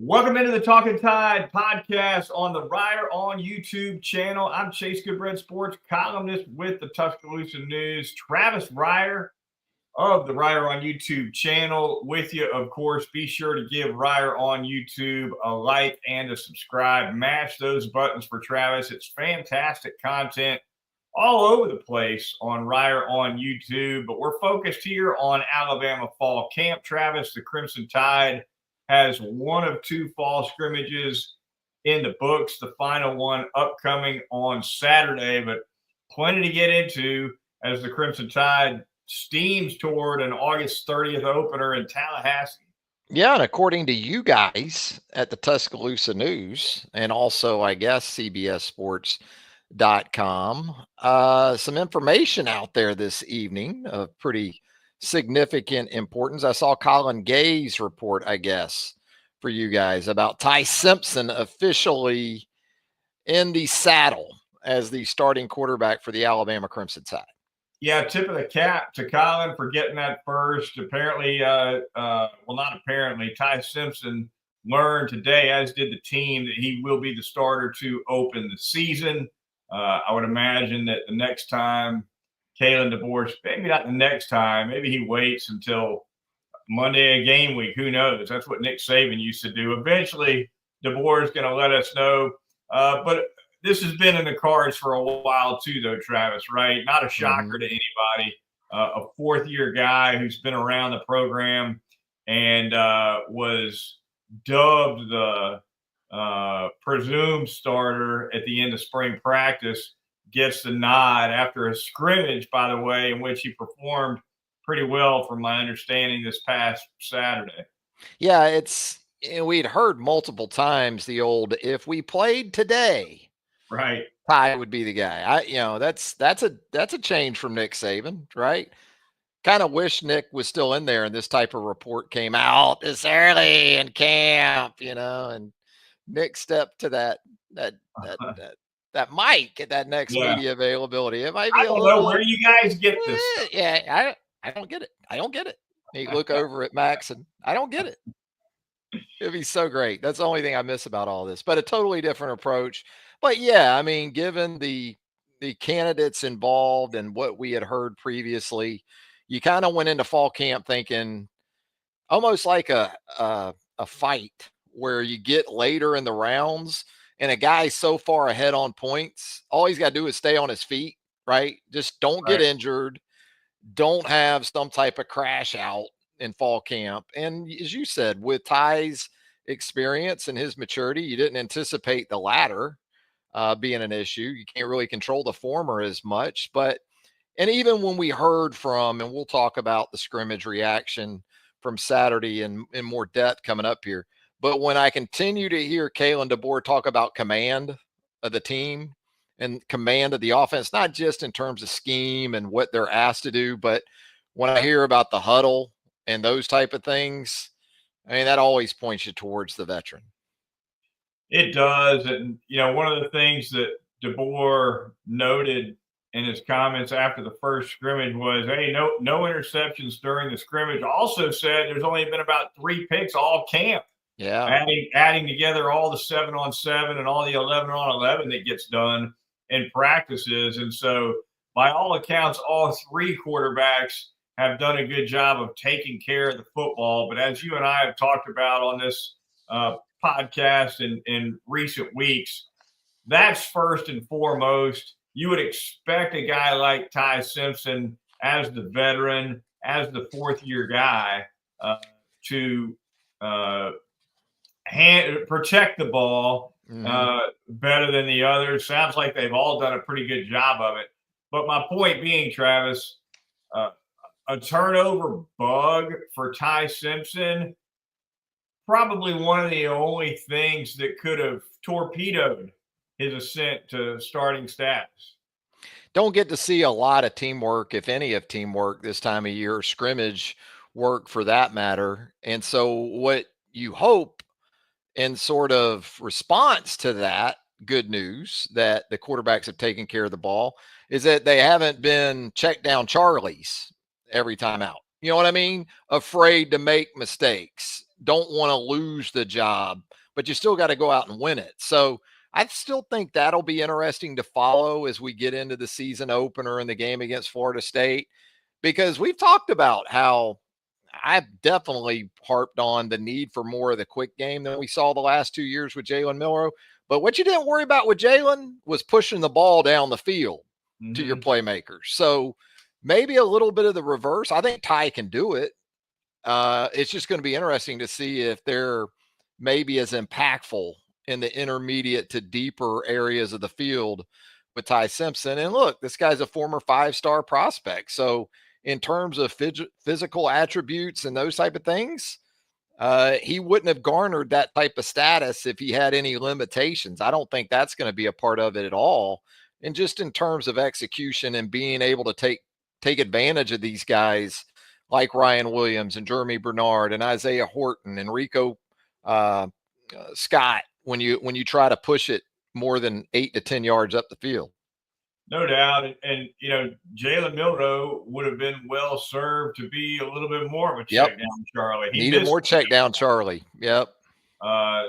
Welcome into the Talkin Tide podcast on the Reier on YouTube channel. I'm Chase Goodbread Sports columnist with the Tuscaloosa News. Travis Reier of the Reier on YouTube channel with you. Of course, be sure to give Reier on YouTube a like and a subscribe. Mash those buttons for Travis. It's fantastic content all over the place on Reier on YouTube, but we're focused here on Alabama fall camp. Travis, the Crimson Tide has one of two fall scrimmages in the books, the final one upcoming on Saturday, but plenty to get into as the Crimson Tide steams toward an August 30th opener in Tallahassee. Yeah, and according to you guys at the Tuscaloosa News and also, I guess, CBSSports.com, some information out there this evening of pretty significant importance. I saw Colin Gay's report, I guess, for you guys about Ty Simpson officially in the saddle as the starting quarterback for the Alabama Crimson Tide. Yeah, tip of the cap to Colin for getting that first. Apparently, not apparently, Ty Simpson learned today, as did the team, that he will be the starter to open the season. I would imagine that the next time Kalen DeBoer, maybe not the next time, maybe he waits until Monday of game week. Who knows? That's what Nick Saban used to do. Eventually, DeBoer is going to let us know. But this has been in the cards for a while too, though, Travis, right? Not a shocker to anybody. A fourth-year guy who's been around the program and was dubbed the presumed starter at the end of spring practice gets the nod after a scrimmage, by the way, in which he performed pretty well from my understanding this past Saturday. Yeah, we'd heard multiple times the old, if we played today, right, Ty would be the guy. That's a change from Nick Saban, right? Kind of wish Nick was still in there and this type of report came out this early in camp, and Nick stepped to that mic at that next media availability. It might be I don't know where you guys get this stuff. Yeah, I don't get it. I don't get it. You look over at Max and I don't get it. It'd be so great. That's the only thing I miss about all this, but a totally different approach. But yeah, I mean, given the candidates involved and what we had heard previously, you kind of went into fall camp thinking almost like a fight where you get later in the rounds and a guy's so far ahead on points, all he's got to do is stay on his feet, right? Just don't get injured. Don't have some type of crash out in fall camp. And as you said, with Ty's experience and his maturity, you didn't anticipate the latter being an issue. You can't really control the former as much. And even when we heard from, and we'll talk about the scrimmage reaction from Saturday in more depth coming up here, but when I continue to hear Kalen DeBoer talk about command of the team and command of the offense, not just in terms of scheme and what they're asked to do, but when I hear about the huddle and those type of things, I mean, that always points you towards the veteran. It does. And, one of the things that DeBoer noted in his comments after the first scrimmage was, hey, no interceptions during the scrimmage. Also said there's only been about 3 picks all camp. Yeah. Adding together all the 7-on-7 and all the 11-on-11 that gets done in practices. And so by all accounts, all 3 quarterbacks have done a good job of taking care of the football. But as you and I have talked about on this podcast in recent weeks, that's first and foremost. You would expect a guy like Ty Simpson as the veteran, as the fourth-year guy, to protect the ball better than the others. Sounds like they've all done a pretty good job of it. But my point being, Travis, a turnover bug for Ty Simpson, probably one of the only things that could have torpedoed his ascent to starting status. Don't get to see a lot of teamwork, if any of teamwork, this time of year, scrimmage work for that matter. And so what you hope in sort of response to that good news that the quarterbacks have taken care of the ball is that they haven't been check down Charlies every time out. You know what I mean? Afraid to make mistakes don't want to lose the job, but you still got to go out and win it. So I still think that'll be interesting to follow as we get into the season opener in the game against Florida State, because we've talked about how I've definitely harped on the need for more of the quick game than we saw the last 2 years with Jalen Milroe. But what you didn't worry about with Jalen was pushing the ball down the field to your playmakers. So maybe a little bit of the reverse. I think Ty can do it. It's just going to be interesting to see if they're maybe as impactful in the intermediate to deeper areas of the field with Ty Simpson. And look, this guy's a former 5-star prospect. So in terms of physical attributes and those type of things, he wouldn't have garnered that type of status if he had any limitations. I don't think that's going to be a part of it at all. And just in terms of execution and being able to take advantage of these guys like Ryan Williams and Jeremy Bernard and Isaiah Horton and Rico Scott when you try to push it more than 8 to 10 yards up the field. No doubt. And you know, Jalen Milroe would have been well served to be a little bit more of a check down Charlie. He needed more check down Charlie. Yep.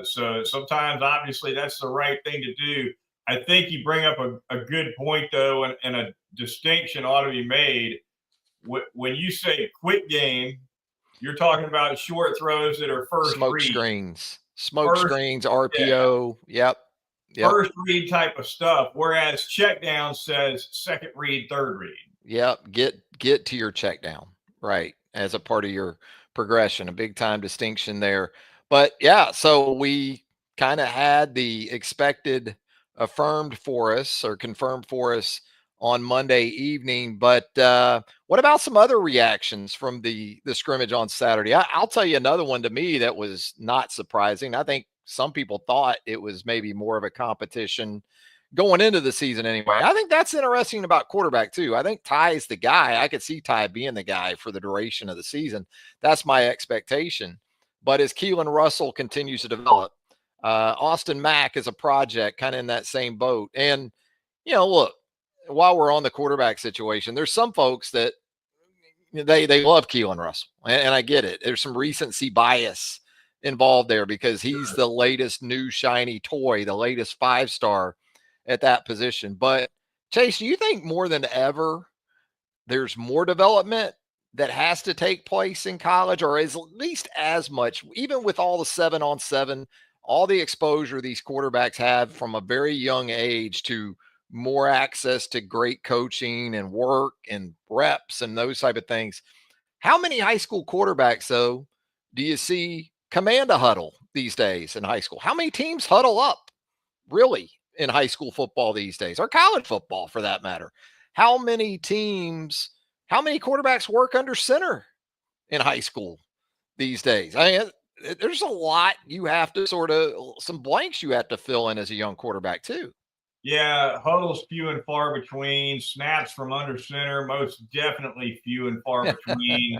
So sometimes obviously that's the right thing to do. I think you bring up a good point though, and a distinction ought to be made. When you say quick game, you're talking about short throws that are first smoke read. screens, RPO. Yeah. Yep. First read type of stuff, whereas check down says second read, third read. Yep. Get to your check down, right, as a part of your progression, a big time distinction there. But yeah, so we kind of had the expected affirmed for us or confirmed for us on Monday evening. But what about some other reactions from the scrimmage on Saturday? I'll tell you another one to me that was not surprising. I think some people thought it was maybe more of a competition going into the season anyway. I think that's interesting about quarterback too. I think Ty is the guy. I could see Ty being the guy for the duration of the season. That's my expectation. But as Keelan Russell continues to develop, Austin Mack is a project kind of in that same boat. And, you know, look, while we're on the quarterback situation, there's some folks that they love Keelan Russell. And I get it. There's some recency bias involved there because he's the latest new shiny toy, the latest 5-star at that position. But Chase, do you think more than ever there's more development that has to take place in college, or is at least as much, even with all the 7-on-7, all the exposure these quarterbacks have from a very young age to more access to great coaching and work and reps and those type of things? How many high school quarterbacks, though, do you see command a huddle these days in high school? How many teams huddle up really in high school football these days, or college football for that matter? How many quarterbacks work under center in high school these days? I mean, there's a lot you have to some blanks you have to fill in as a young quarterback too. Yeah, huddles few and far between. Snaps from under center, most definitely few and far between.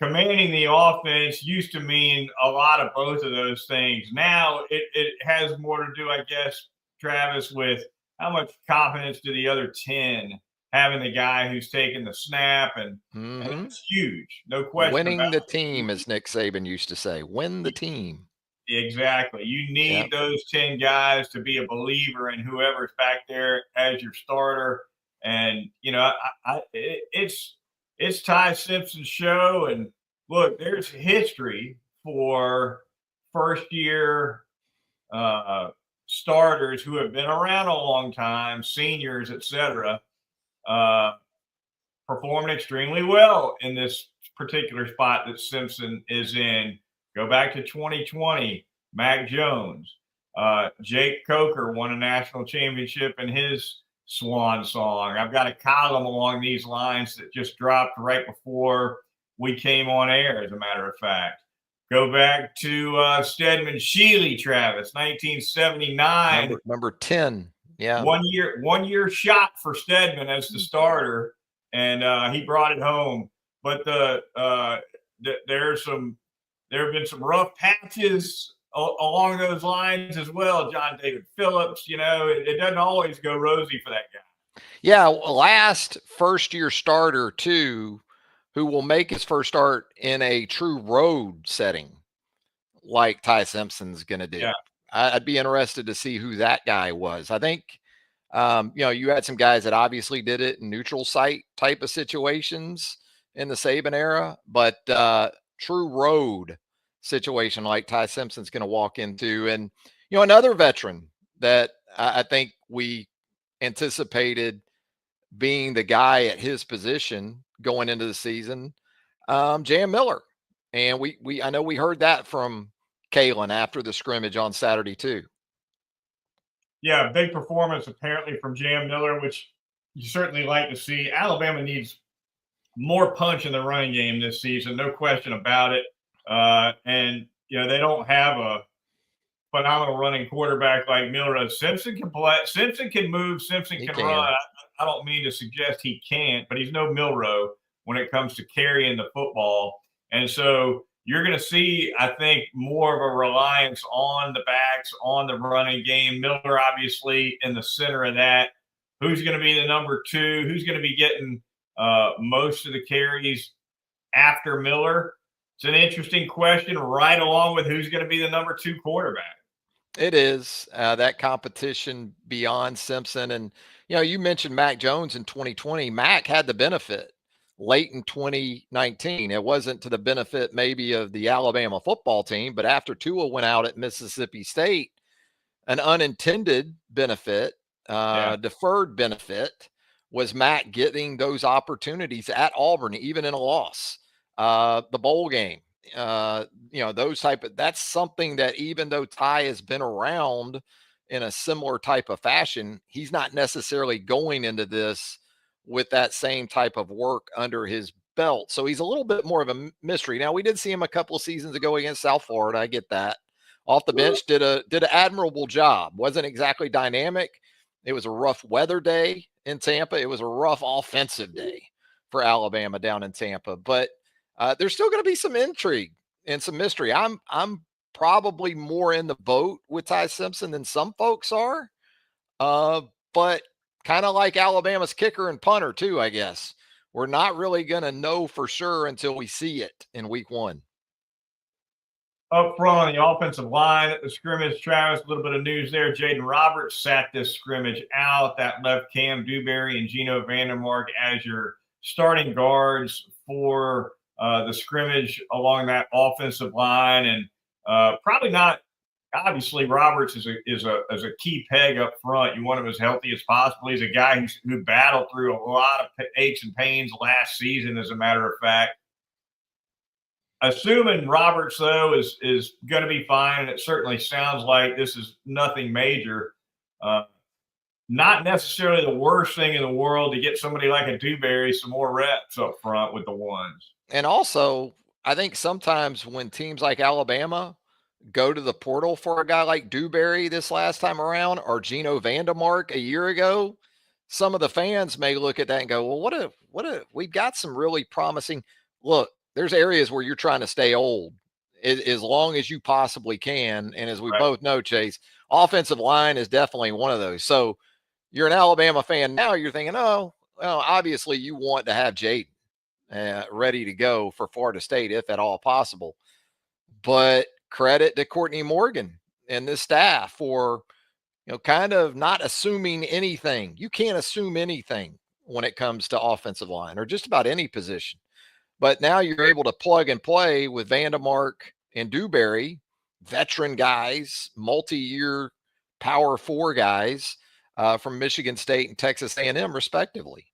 Commanding the offense used to mean a lot of both of those things. Now it has more to do, I guess, Travis, with how much confidence do the other 10 having the guy who's taking the snap, and it's huge. No question. Winning the team, as Nick Saban used to say, win the team. Exactly. You need those 10 guys to be a believer in whoever's back there as your starter. And, you know, it's Ty Simpson's show. And look, there's history for first-year starters who have been around a long time, seniors, etc., performing extremely well in this particular spot that Simpson is in. Go back to 2020, Mac Jones. Jake Coker won a national championship in his swan song. I've got a column along these lines that just dropped right before we came on air, as a matter of fact. Go back to Stedman Shealy, Travis, 1979. Number 10. Yeah. 1 year shot for Stedman as the starter, and he brought it home. But there have been some rough patches along those lines as well. John David Phillips, you know, it doesn't always go rosy for that guy. Yeah, last first-year starter too, who will make his first start in a true road setting. like Ty Simpson's going to do. Yeah. I'd be interested to see who that guy was. I think, you had some guys that obviously did it in neutral site type of situations in the Saban era, but true road situation like Ty Simpson's going to walk into. And, another veteran that I think we anticipated being the guy at his position going into the season, Jan Miller. And I know we heard that from Kalen after the scrimmage on Saturday too. Yeah, big performance apparently from Jam Miller, which you certainly like to see. Alabama needs more punch in the running game this season, no question about it. And they don't have a phenomenal running quarterback like Miller. Simpson can play. Simpson can move. Simpson can run. I don't mean to suggest he can't, but he's no Milrow when it comes to carrying the football. And so you're going to see, I think, more of a reliance on the backs, on the running game. Miller, obviously, in the center of that. Who's going to be the number two? Who's going to be getting most of the carries after Miller? It's an interesting question, right along with who's going to be the number two quarterback. It is that competition beyond Simpson. And, you mentioned Mac Jones in 2020. Mac had the benefit late in 2019. It wasn't to the benefit maybe of the Alabama football team, but after Tua went out at Mississippi State, an unintended benefit, deferred benefit, was Mac getting those opportunities at Auburn, even in a loss, the bowl game. Those that's something that even though Ty has been around in a similar type of fashion, he's not necessarily going into this with that same type of work under his belt. So he's a little bit more of a mystery. Now, we did see him a couple of seasons ago against South Florida. I get that. Off the bench, did an admirable job. Wasn't exactly dynamic. It was a rough weather day in Tampa. It was a rough offensive day for Alabama down in Tampa. But there's still going to be some intrigue and some mystery. I'm probably more in the boat with Ty Simpson than some folks are. But kind of like Alabama's kicker and punter too, I guess. We're not really going to know for sure until we see it in week one. Up front on the offensive line at the scrimmage, Travis, a little bit of news there. Jaden Roberts sat this scrimmage out. That left Cam Dewberry and Gino Vandermark as your starting guards for the scrimmage along that offensive line. And probably not, obviously, Roberts is a key peg up front. You want him as healthy as possible. He's a guy who battled through a lot of aches and pains last season, as a matter of fact. Assuming Roberts, though, is going to be fine, and it certainly sounds like this is nothing major, not necessarily the worst thing in the world to get somebody like a Dewberry some more reps up front with the ones. And also, I think sometimes when teams like Alabama go to the portal for a guy like Dewberry this last time around, or Gino Vandermark a year ago, some of the fans may look at that and go, well, what if we've got some really promising – look, there's areas where you're trying to stay old as long as you possibly can. And as we both know, Chase, offensive line is definitely one of those. So you're an Alabama fan now, you're thinking, oh, well, obviously you want to have Jaden ready to go for Florida State, if at all possible. But credit to Courtney Morgan and this staff for, kind of not assuming anything. You can't assume anything when it comes to offensive line or just about any position. But now you're able to plug and play with Vandermark and Dewberry, veteran guys, multi-year Power 4 guys from Michigan State and Texas A&M, respectively.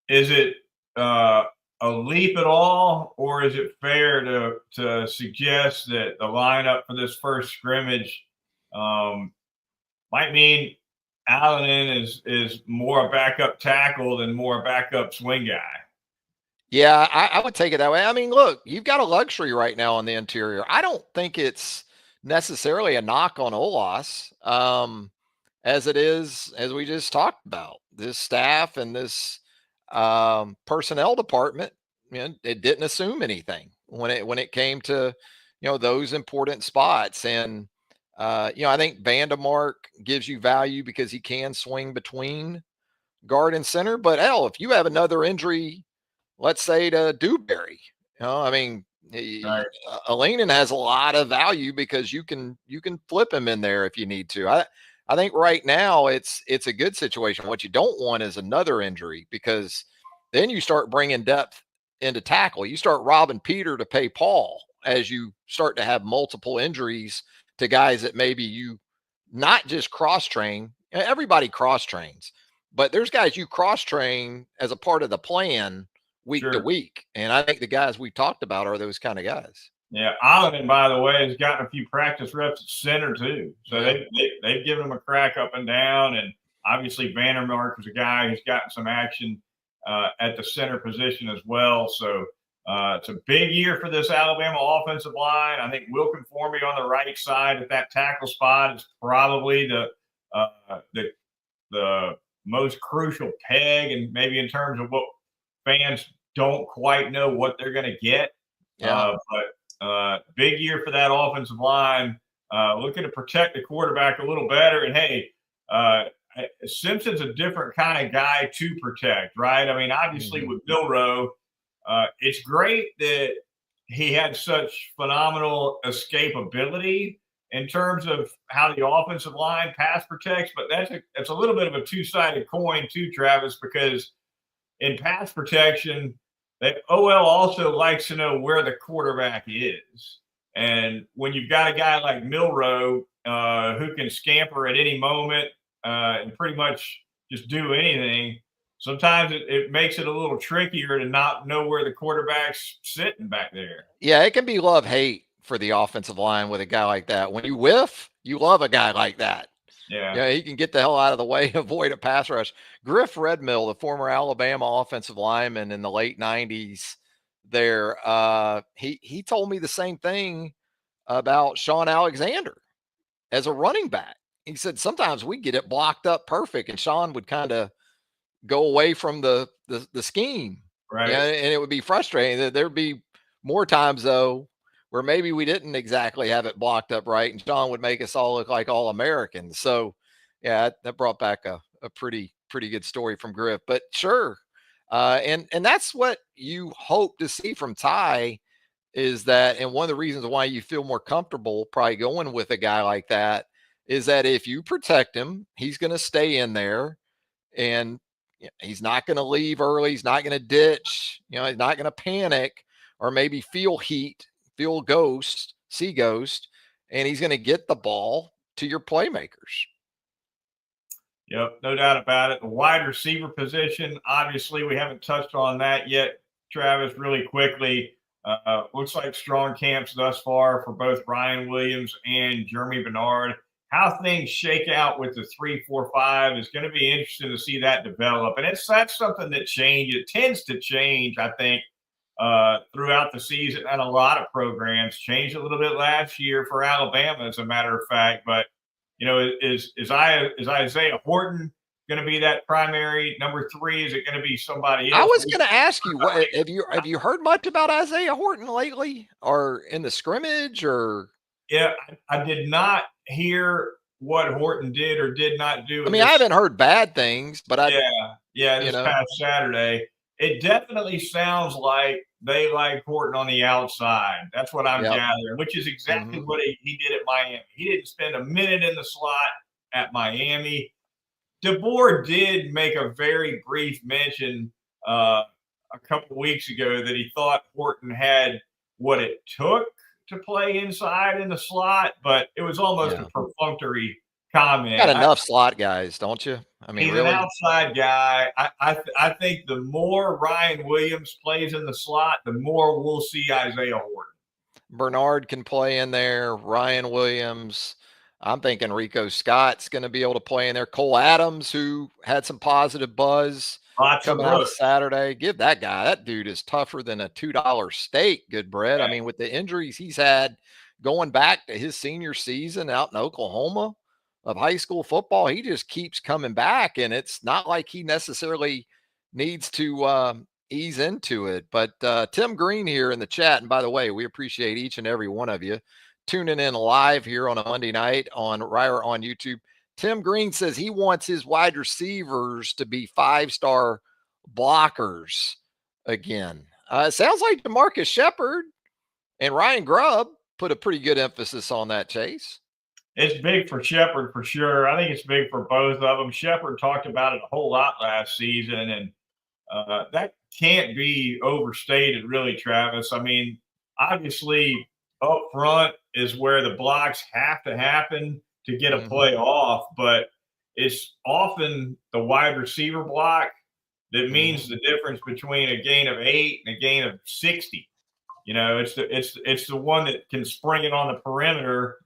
Is it a leap at all, or is it fair to suggest that the lineup for this first scrimmage might mean Allen is more a backup tackle than more a backup swing guy? Yeah, I would take it that way. I mean, look, you've got a luxury right now on the interior. I don't think it's necessarily a knock on Olas, as it is, as we just talked about, this staff and this personnel department. It didn't assume anything when it came to those important spots. And I think Vandermark gives you value because he can swing between guard and center. But hell, if you have another injury, let's say to Dewberry, I mean, Right. Alinen has a lot of value because you can flip him in there if you need to. I think right now it's a good situation. What you don't want is another injury, because then you start bringing depth into tackle. You start robbing Peter to pay Paul as you start to have multiple injuries to guys that maybe you not just cross train. Everybody cross trains, but there's guys you cross train as a part of the plan week to Sure. week. And I think the guys we talked about are those kind of guys. Yeah, Oliver, by the way, has gotten a few practice reps at center too. So Yeah. they've given him a crack up and down, and obviously Vandermark is a guy who's gotten some action at the center position as well. So it's a big year for this Alabama offensive line. I think Will Conformi on the right side at that tackle spot is probably the most crucial peg, and maybe in terms of what fans don't quite know what they're going to get. Yeah. But big year for that offensive line. Looking to protect the quarterback a little better. And hey, Simpson's a different kind of guy to protect, right? I mean, obviously with Milroe, it's great that he had such phenomenal escapability in terms of how the offensive line pass protects, but it's a little bit of a two-sided coin too, Travis, because in pass protection, OL also likes to know where the quarterback is. And when you've got a guy like Milroe who can scamper at any moment and pretty much just do anything, sometimes it makes it a little trickier to not know where the quarterback's sitting back there. Yeah, it can be love-hate for the offensive line with a guy like that. When you whiff, you love a guy like that. Yeah, he can get the hell out of the way, avoid a pass rush. Griff Redmill, the former Alabama offensive lineman in the late 90s there, he told me the same thing about Sean Alexander as a running back. He said sometimes we get it blocked up perfect, and Sean would kind of go away from the scheme. Right. Yeah, and it would be frustrating. There'd be more times though where maybe we didn't exactly have it blocked up right, and Sean would make us all look like all Americans. So yeah, that brought back a pretty good story from Griff. But sure. And that's what you hope to see from Ty, is that, and one of the reasons why you feel more comfortable probably going with a guy like that is that if you protect him, he's going to stay in there, and he's not going to leave early. He's not going to ditch. He's not going to panic or maybe feel heat, feel ghost, see ghost, and he's going to get the ball to your playmakers. Yep, no doubt about it. The wide receiver position, obviously, we haven't touched on that yet, Travis, really quickly. Looks like strong camps thus far for both Ryan Williams and Jeremy Bernard. How things shake out with the 3-4-5 is going to be interesting to see that develop. And that's something that changes. It tends to change, I think, throughout the season. And a lot of programs changed a little bit last year for Alabama, as a matter of fact. But, is Isaiah Horton going to be that primary number 3? Is it going to be somebody else? I was going to ask you, what have you heard much about Isaiah Horton lately, or in the scrimmage, or? Yeah, I did not hear what Horton did or did not do. I mean, I haven't heard bad things, but this past Saturday, it definitely sounds like they like Horton on the outside. That's what I'm gathering, which is exactly what he did at Miami. He didn't spend a minute in the slot at Miami. DeBoer did make a very brief mention a couple of weeks ago that he thought Horton had what it took to play inside in the slot, but it was almost a perfunctory comment. Got enough slot guys, don't you? I mean, he's really? An outside guy. I think the more Ryan Williams plays in the slot, the more we'll see Isaiah Horton. Bernard can play in there. Ryan Williams. I'm thinking Rico Scott's going to be able to play in there. Cole Adams, who had some positive buzz coming out of Saturday. Give that guy. That dude is tougher than a $2 steak, Goodbread. I mean, with the injuries he's had going back to his senior season out in Oklahoma of high school football, he just keeps coming back, and it's not like he necessarily needs to ease into it. But Tim Green here in the chat, and by the way, we appreciate each and every one of you tuning in live here on a Monday night on Reier on YouTube. Tim Green says he wants his wide receivers to be 5-star blockers again. It sounds like DeMarcus Shepard And Ryan Grubb put a pretty good emphasis on that, Chase. It's big for Shepard for sure. I think it's big for both of them. Shepard talked about it a whole lot last season, and that can't be overstated, really, Travis. I mean, obviously, up front is where the blocks have to happen to get a play off, but it's often the wide receiver block that means the difference between a gain of 8 and a gain of 60. You know, it's the one that can spring it on the perimeter.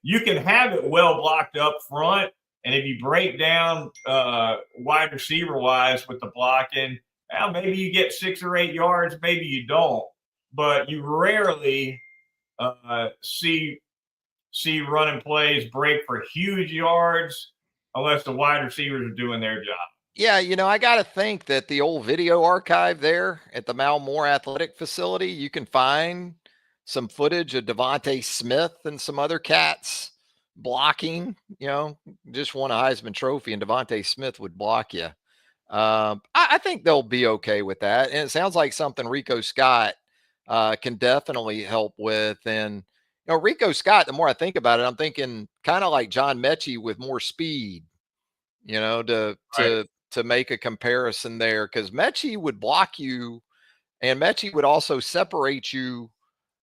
You can have it well blocked up front, and if you break down wide receiver wise with the blocking, well, maybe you get 6 or 8 yards, maybe you don't, but you rarely see running plays break for huge yards unless the wide receivers are doing their job. Yeah, I got to think that the old video archive there at the Mal Moore Athletic Facility, you can find some footage of Devontae Smith and some other cats blocking. Just won a Heisman Trophy, and Devontae Smith would block you. I think they'll be okay with that, and it sounds like something Rico Scott can definitely help with. And Rico Scott, the more I think about it, I'm thinking kind of like John Mechie with more speed. To make a comparison there, because Mechie would block you, and Mechie would also separate you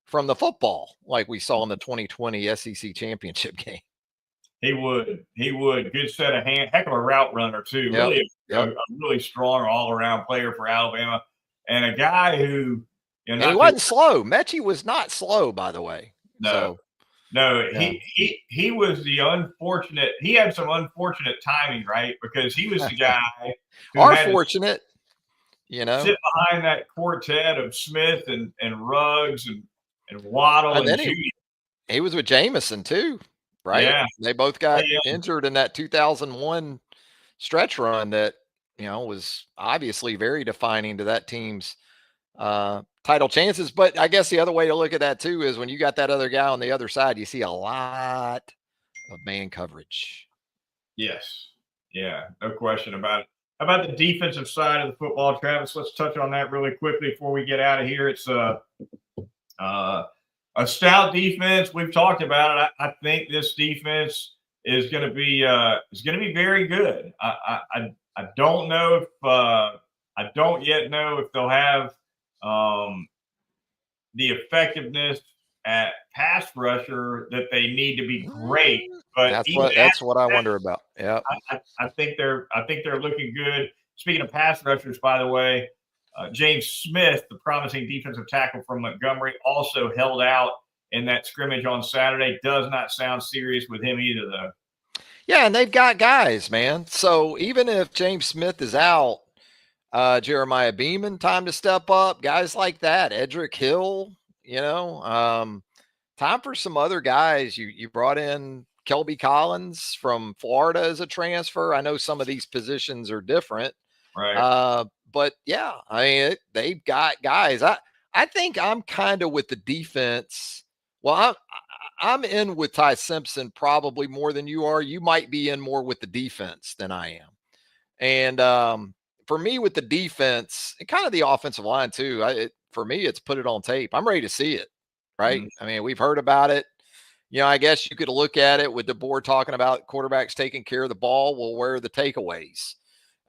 from the football, like we saw in the 2020 SEC championship game. He would. Good set of hands. Heck of a route runner too. Really, a really strong all-around player for Alabama, and a guy who and he wasn't slow. Mechie was not slow, by the way. No. He was the unfortunate. He had some unfortunate timing, right? Because he was the guy who fortunate, sit behind that quartet of Smith and Ruggs and Waddle and Judy. He was with Jameson too, right? Yeah, they both got injured in that 2001 stretch run that was obviously very defining to that team's title chances. But I guess the other way to look at that too is when you got that other guy on the other side, you see a lot of man coverage. Yes. Yeah, no question about it. How about the defensive side of the football, Travis? Let's touch on that really quickly before we get out of here. It's a stout defense. We've talked about it. I think this defense is going to be very good. I don't know if I don't yet know if they'll have the effectiveness at pass rusher that they need to be great. But that's what I wonder about. Yeah, I think they're looking good. Speaking of pass rushers, by the way, James Smith, the promising defensive tackle from Montgomery, also held out in that scrimmage on Saturday. Does not sound serious with him either, though. Yeah, and they've got guys, man. So even if James Smith is out, Jeremiah Beeman, time to step up. Guys like that, Edric Hill, time for some other guys. You brought in Kelby Collins from Florida as a transfer. I know some of these positions are different, right? But yeah, I mean, they've got guys. I think I'm kind of with the defense. Well, I'm in with Ty Simpson probably more than you are. You might be in more with the defense than I am. And for me, with the defense and kind of the offensive line too, for me, it's put it on tape. I'm ready to see it, right? I mean, we've heard about it. I guess you could look at it with DeBoer talking about quarterbacks taking care of the ball. Well, where are the takeaways?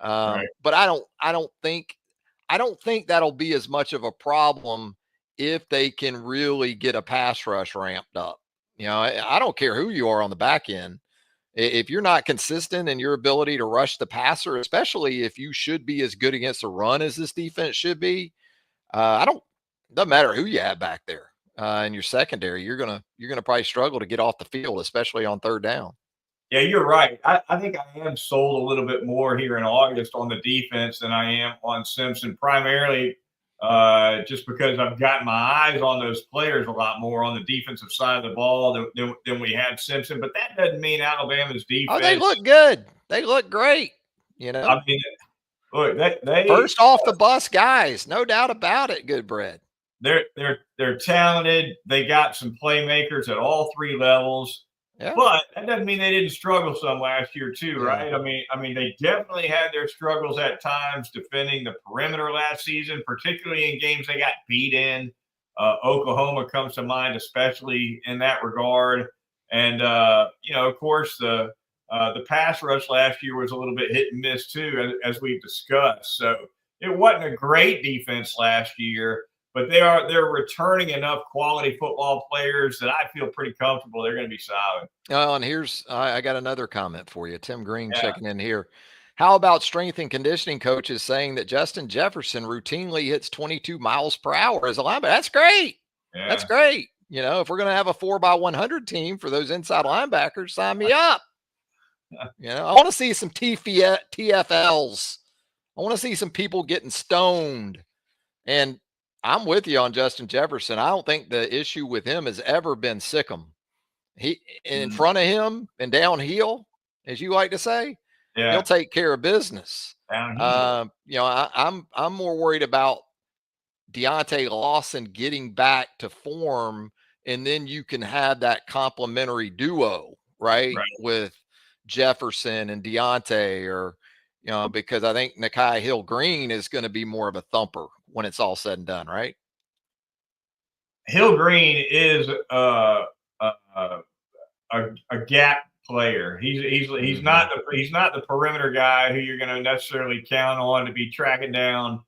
Right. But I don't think that'll be as much of a problem if they can really get a pass rush ramped up. I don't care who you are on the back end. If you're not consistent in your ability to rush the passer, especially if you should be as good against the run as this defense should be, doesn't matter who you have back there in your secondary, you're gonna probably struggle to get off the field, especially on third down. Yeah, you're right. I think I am sold a little bit more here in August on the defense than I am on Simpson, primarily just because I've got my eyes on those players a lot more on the defensive side of the ball than we had Simpson. But that doesn't mean Alabama's defense. Oh, they look good. They look great. I mean, look, they first off the bus guys, no doubt about it. Goodbread. They're talented. They got some playmakers at all three levels. Yeah. But that doesn't mean they didn't struggle some last year too, right? I mean, they definitely had their struggles at times defending the perimeter last season, particularly in games they got beat in. Oklahoma comes to mind, especially in that regard. And of course, the pass rush last year was a little bit hit and miss too, as we've discussed. So it wasn't a great defense last year, but they're returning enough quality football players that I feel pretty comfortable they're going to be solid. Oh, and here's I got another comment for you. Tim Green Yeah. checking in here. How about strength and conditioning coaches saying that Justin Jefferson routinely hits 22 miles per hour as a linebacker? That's great. Yeah. That's great. If we're going to have a 4x100 team for those inside linebackers, sign me up. I want to see some TFLs. I want to see some people getting stoned. And I'm with you on Justin Jefferson. I don't think the issue with him has ever been Sikkim. He in front of him and downhill, as you like to say, he'll take care of business. I'm more worried about Deontay Lawson getting back to form, and then you can have that complementary duo, right? With Jefferson and Deontay, or because I think Nakai Hill Green is going to be more of a thumper when it's all said and done, right? Hill Green is a gap player. He's not the perimeter guy who you're going to necessarily count on to be tracking down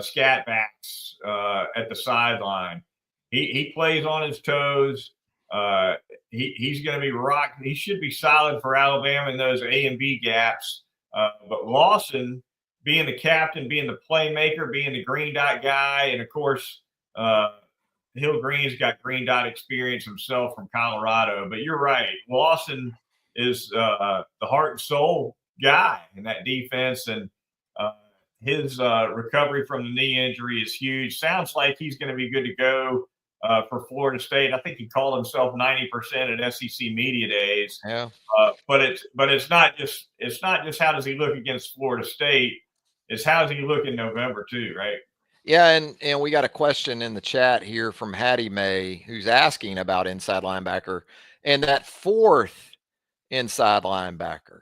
scat backs at the sideline. He plays on his toes. He's going to be rock. He should be solid for Alabama in those A and B gaps. But Lawson, being the captain, being the playmaker, being the green dot guy, and of course, Hill Green's got green dot experience himself from Colorado. But you're right, Lawson is the heart and soul guy in that defense, and his recovery from the knee injury is huge. Sounds like he's going to be good to go for Florida State. I think he called himself 90% at SEC Media Days. Yeah. But it's not just how does he look against Florida State? It's how does he look in November too, right? Yeah, and we got a question in the chat here from Hattie May, who's asking about inside linebacker and that fourth inside linebacker.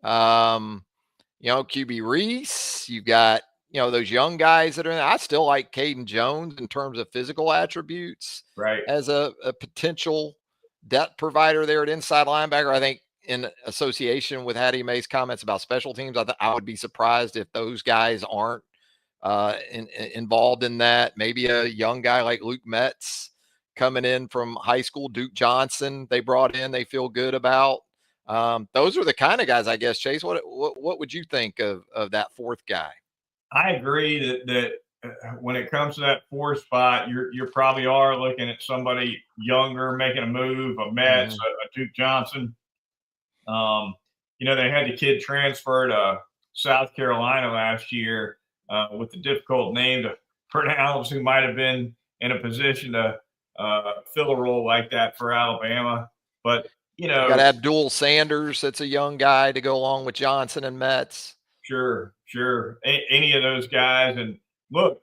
QB Reese, you've got those young guys that are in there. I still like Caden Jones in terms of physical attributes, right, as a potential depth provider there at inside linebacker. I think in association with Hattie May's comments about special teams, I would be surprised if those guys aren't involved in that. Maybe a young guy like Luke Metz coming in from high school, Duke Johnson, they brought in, they feel good about. Those are the kind of guys, I guess. Chase, what would you think of that fourth guy? I agree that when it comes to that fourth spot, you probably are looking at somebody younger making a move, a Metz, a Duke Johnson. They had the kid transfer to South Carolina last year with the difficult name to pronounce, who might have been in a position to fill a role like that for Alabama. But you got Abdul Sanders, that's a young guy to go along with Johnson and Metz. Sure. Any of those guys. And look,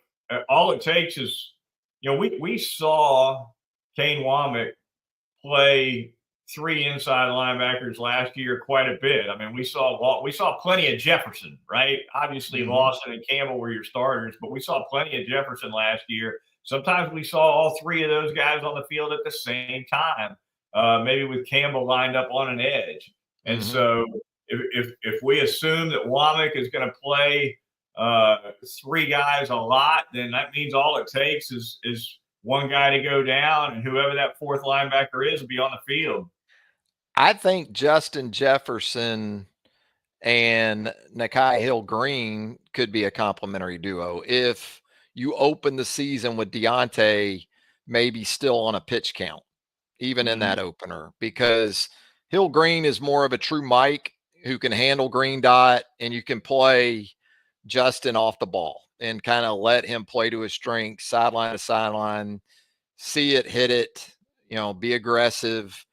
all it takes is, we saw Kane Womack play three inside linebackers last year quite a bit. I mean, we saw plenty of Jefferson, right? Obviously, Lawson and Campbell were your starters, but we saw plenty of Jefferson last year. Sometimes we saw all three of those guys on the field at the same time, maybe with Campbell lined up on an edge. And so if we assume that Womack is going to play three guys a lot, then that means all it takes is one guy to go down, and whoever that fourth linebacker is will be on the field. I think Justin Jefferson and Nakai Hill Green could be a complementary duo if you open the season with Deontay maybe still on a pitch count, even in that opener, because Hill Green is more of a true Mike who can handle green dot, and you can play Justin off the ball and kind of let him play to his strengths, sideline to sideline, see it, hit it, be aggressive.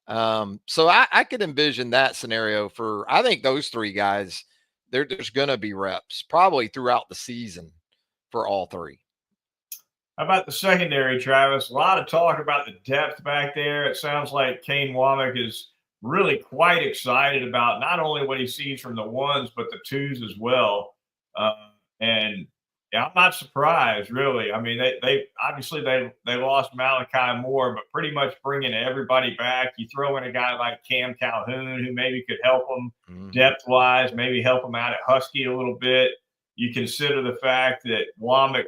So I could envision that scenario I think those three guys, there's going to be reps probably throughout the season for all three. How about the secondary, Travis? A lot of talk about the depth back there. It sounds like Kane Womack is really quite excited about not only what he sees from the ones, but the twos as well. And Yeah, I'm not surprised, really. I mean, they obviously they lost Malachi Moore, but pretty much bringing everybody back. You throw in a guy like Cam Calhoun, who maybe could help them depth wise, maybe help them out at Husky a little bit. You consider the fact that Womack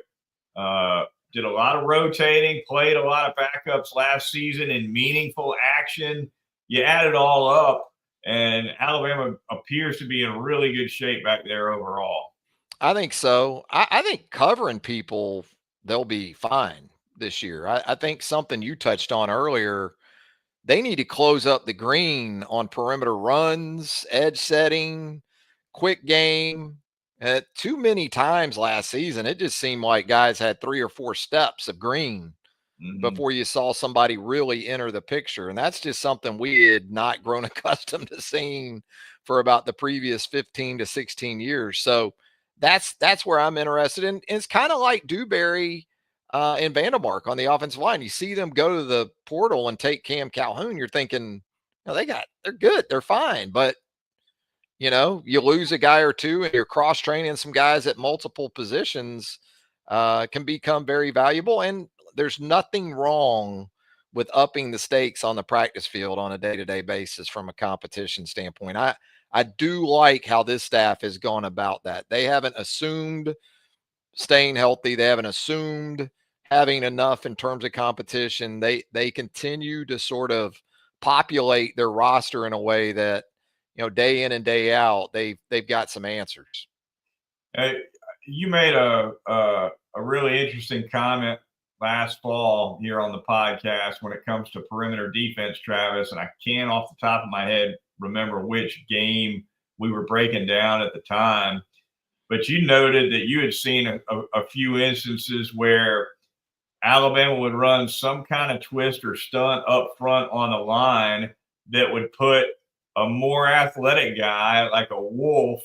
did a lot of rotating, played a lot of backups last season in meaningful action. You add it all up, and Alabama appears to be in really good shape back there overall. I think so. I think covering people, they'll be fine this year. I think something you touched on earlier, they need to close up the green on perimeter runs, edge setting, quick game. Too many times last season, it just seemed like guys had 3 or 4 steps of green before you saw somebody really enter the picture. And that's just something we had not grown accustomed to seeing for about the previous 15 to 16 years. So that's where I'm interested in. It's kind of like Dewberry and Vandermark on the offensive line. You see them go to the portal and take Cam Calhoun. You're thinking, they're good. They're fine. But, you lose a guy or two and you're cross training some guys at multiple positions can become very valuable. And there's nothing wrong with upping the stakes on the practice field on a day-to-day basis from a competition standpoint. I do like how this staff has gone about that. They haven't assumed staying healthy. They haven't assumed having enough in terms of competition. They continue to sort of populate their roster in a way that, day in and day out, they've got some answers. Hey, you made a really interesting comment last fall here on the podcast when it comes to perimeter defense, Travis, and I can't off the top of my head remember which game we were breaking down at the time, but you noted that you had seen a few instances where Alabama would run some kind of twist or stunt up front on the line that would put a more athletic guy like a Wolf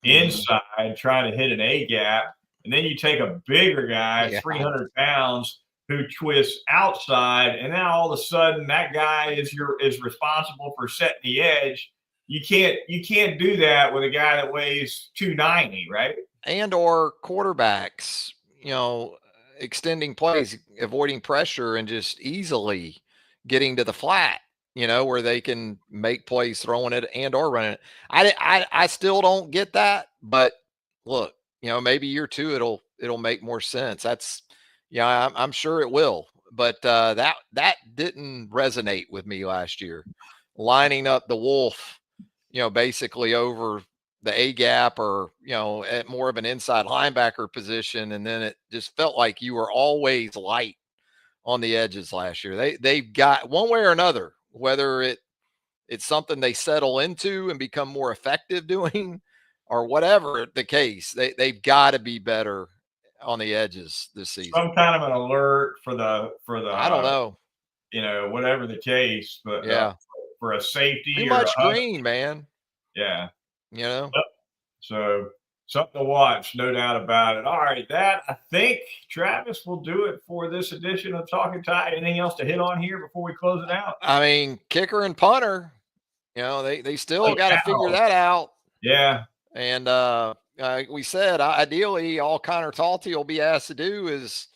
inside trying to hit an A gap. And then you take a bigger guy, 300 pounds, who twists outside, and now all of a sudden that guy is responsible for setting the edge. You can't do that with a guy that weighs 290, right? And or quarterbacks, extending plays, avoiding pressure, and just easily getting to the flat, where they can make plays throwing it and or running it. I still don't get that, but look, maybe year 2 it'll make more sense. That's I'm sure it will. But that didn't resonate with me last year. Lining up the Wolf, basically over the A gap or, at more of an inside linebacker position. And then it just felt like you were always light on the edges last year. They've got one way or another, whether it's something they settle into and become more effective doing or whatever the case, they've got to be better on the edges this season. Some kind of an alert for the I don't know. Whatever the case, but yeah, for a safety too or much green, man. Yeah. Yep. So something to watch, no doubt about it. All right, that I think Travis will do it for this edition of Talkin Tide. Anything else to hit on here before we close it out? I mean, kicker and punter, they still got to figure that out. Yeah. And we said ideally all Connor Talty will be asked to do is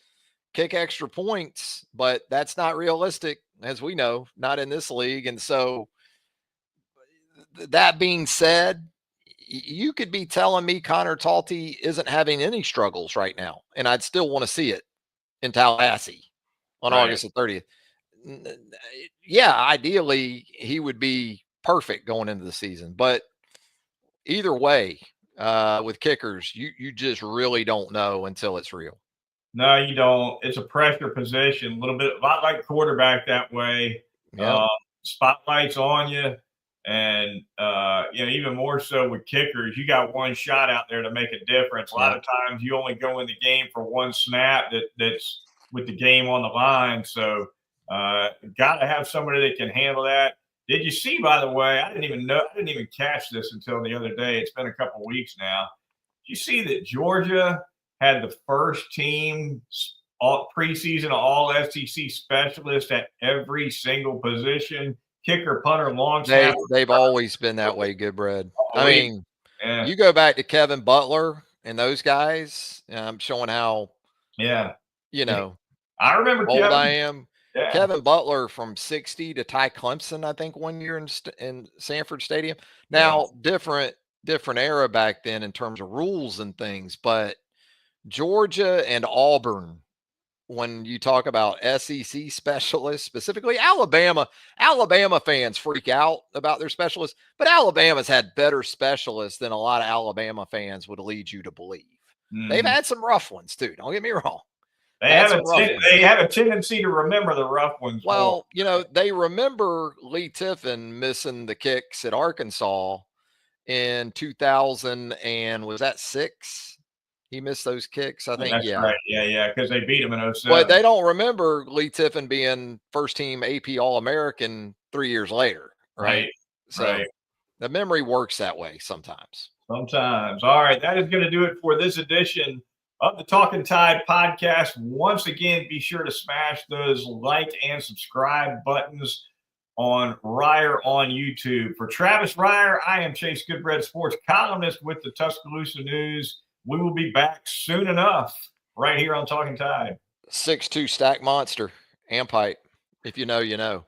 kick extra points, but that's not realistic, as we know, not in this league. And so that being said, you could be telling me Connor Talty isn't having any struggles right now, and I'd still want to see it in Tallahassee on August the 30th. Yeah, ideally he would be perfect going into the season, but either way, with kickers, you just really don't know until it's real. No, you don't. It's a pressure position, a lot like quarterback that way. Yep. Spotlight's on you. And, even more so with kickers, you got one shot out there to make a difference. A lot of times you only go in the game for one snap that's with the game on the line. So got to have somebody that can handle that. Did you see, by the way, I didn't even catch this until the other day. It's been a couple of weeks now. Did you see that Georgia had the first team preseason all SEC specialist at every single position? Kicker, punter, long snapper. They've always been that way, Goodbread. I mean, you go back to Kevin Butler and those guys, showing how, Yeah. you know, I remember old I Kevin. am. Yeah. Kevin Butler from 60 to Ty Clemson, I think 1 year in Sanford Stadium. Now, different era back then in terms of rules and things, but Georgia and Auburn, when you talk about SEC specialists, specifically Alabama fans freak out about their specialists, but Alabama's had better specialists than a lot of Alabama fans would lead you to believe. They've had some rough ones too. Don't get me wrong. They have a tendency to remember the rough ones. Well, they remember Lee Tiffin missing the kicks at Arkansas in 2000, and was that 6? He missed those kicks, I think. That's Yeah. right. Yeah, because they beat him in 07. But they don't remember Lee Tiffin being first team AP All-American 3 years later, right? So the memory works that way sometimes. Sometimes. All right, that is going to do it for this edition of the Talkin Tide podcast. Once again, be sure to smash those like and subscribe buttons on Reier on YouTube. For Travis Reier, I am Chase Goodbread, sports columnist with the Tuscaloosa News. We will be back soon enough right here on Talkin Tide. 6'2" stack monster and pipe. If you know, you know.